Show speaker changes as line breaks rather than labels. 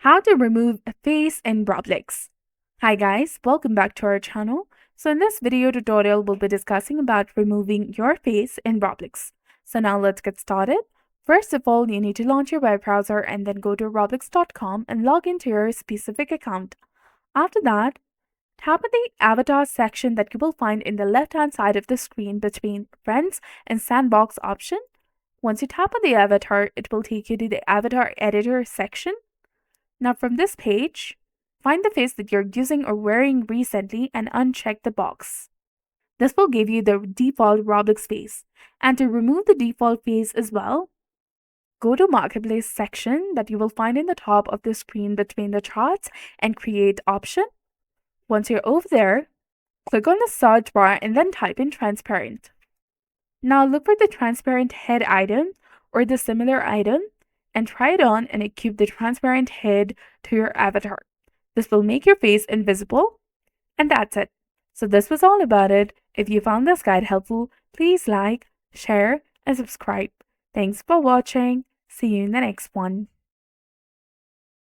How to remove a face in Roblox. Hi guys, welcome back to our channel. So in this video tutorial, we'll be discussing about removing your face in Roblox. So now let's get started. First of all, you need to launch your web browser and then go to roblox.com and log into your specific account. After that, tap on the avatar section that you will find in the left-hand side of the screen between Friends and Sandbox option. Once you tap on the avatar, it will take you to the avatar editor section. Now from this page, find the face that you're using or wearing recently and uncheck the box. This will give you the default Roblox face. And to remove the default face as well, go to Marketplace section that you will find in the top of the screen between the charts and Create option. Once you're over there, click on the search bar and then type in transparent. Now look for the transparent head item or the similar item and try it on and equip the transparent head to your avatar. This will make your face invisible. And that's it. So this was all about it. If you found this guide helpful, please like, share, and subscribe. Thanks for watching. See you in the next one.